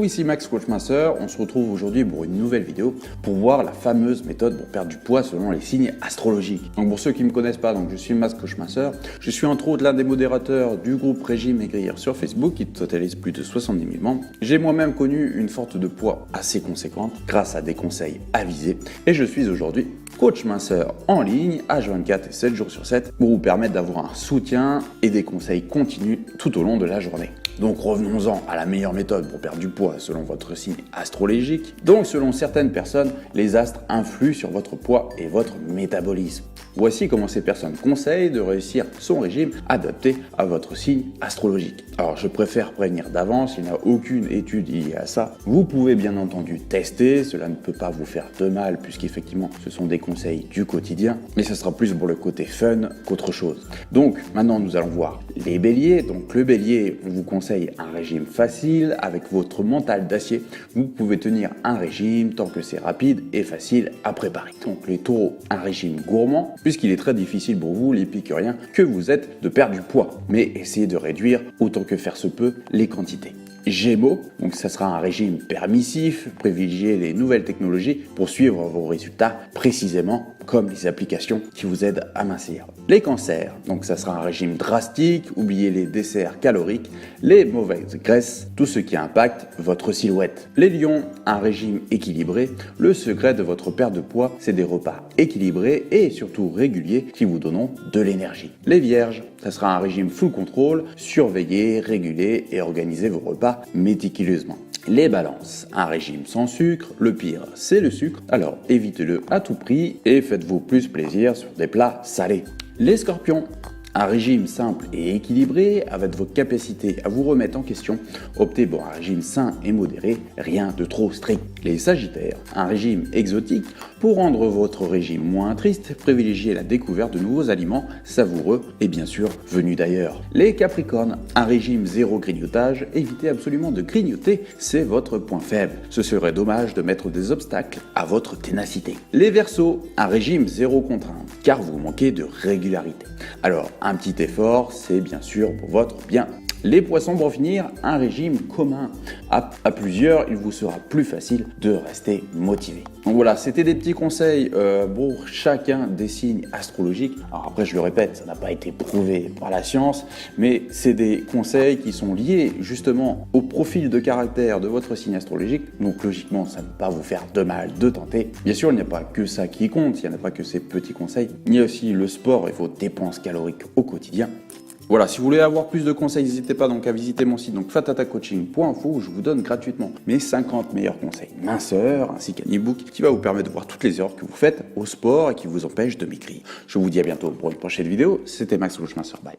Coucou, ici Max Coach Minceur. On se retrouve aujourd'hui pour une nouvelle vidéo pour voir la fameuse méthode pour perdre du poids selon les signes astrologiques. Donc pour ceux qui ne me connaissent pas, je suis Max Coach Minceur. Je suis entre autres l'un des modérateurs du groupe Régime Maigrir sur Facebook qui totalise plus de 70 000 membres. J'ai moi-même connu une forte de poids assez conséquente grâce à des conseils avisés et je suis aujourd'hui coach minceur en ligne H24 et 7 jours sur 7 pour vous permettre d'avoir un soutien et des conseils continus tout au long de la journée. Donc revenons-en à la meilleure méthode pour perdre du poids selon votre signe astrologique. Donc selon certaines personnes, les astres influent sur votre poids et votre métabolisme. Voici comment ces personnes conseillent de réussir son régime adapté à votre signe astrologique. Alors je préfère prévenir d'avance, il n'y a aucune étude liée à ça. Vous pouvez bien entendu tester, cela ne peut pas vous faire de mal puisqu'effectivement ce sont des conseils du quotidien, mais ce sera plus pour le côté fun qu'autre chose. Donc maintenant nous allons voir les béliers. Donc le bélier, on vous conseille un régime facile avec votre mental d'acier. Vous pouvez tenir un régime tant que c'est rapide et facile à préparer. Donc les taureaux, un régime gourmand puisqu'il est très difficile pour vous, les épicuriens, que vous êtes de perdre du poids. Mais essayez de réduire autant que faire se peut les quantités. Gémeaux, donc ça sera un régime permissif, privilégiez les nouvelles technologies pour suivre vos résultats précisément comme les applications qui vous aident à mincir. Les cancers, donc ça sera un régime drastique, oubliez les desserts caloriques, les mauvaises graisses, tout ce qui impacte votre silhouette. Les lions, un régime équilibré, le secret de votre perte de poids, c'est des repas équilibrés et surtout réguliers qui vous donneront de l'énergie. Les vierges, ça sera un régime full contrôle, surveillez, régulez et organisez vos repas méticuleusement. Les balances, un régime sans sucre, le pire c'est le sucre, alors évitez-le à tout prix et faites-vous plus plaisir sur des plats salés. Les scorpions, un régime simple et équilibré avec vos capacités à vous remettre en question, optez pour un régime sain et modéré, rien de trop strict. Les sagittaires, un régime exotique, pour rendre votre régime moins triste, privilégiez la découverte de nouveaux aliments savoureux et bien sûr venus d'ailleurs. Les capricornes, un régime zéro grignotage, évitez absolument de grignoter, c'est votre point faible. Ce serait dommage de mettre des obstacles à votre ténacité. Les verseaux, un régime zéro contrainte, car vous manquez de régularité. Alors, un petit effort, c'est bien sûr pour votre bien. Les poissons, pour finir, un régime commun. À plusieurs, il vous sera plus facile de rester motivé. Donc voilà, c'était des petits conseils pour chacun des signes astrologiques. Alors après, je le répète, ça n'a pas été prouvé par la science, mais c'est des conseils qui sont liés justement au profil de caractère de votre signe astrologique. Donc logiquement, ça ne va pas vous faire de mal de tenter. Bien sûr, il n'y a pas que ça qui compte, il n'y en a pas que ces petits conseils. Il y a aussi le sport et vos dépenses caloriques au quotidien. Voilà, si vous voulez avoir plus de conseils, n'hésitez pas donc à visiter mon site fatatacoaching.info où je vous donne gratuitement mes 50 meilleurs conseils minceurs ainsi qu'un e-book qui va vous permettre de voir toutes les erreurs que vous faites au sport et qui vous empêchent de maigrir. Je vous dis à bientôt pour une prochaine vidéo. C'était Max Coach Minceur. Bye.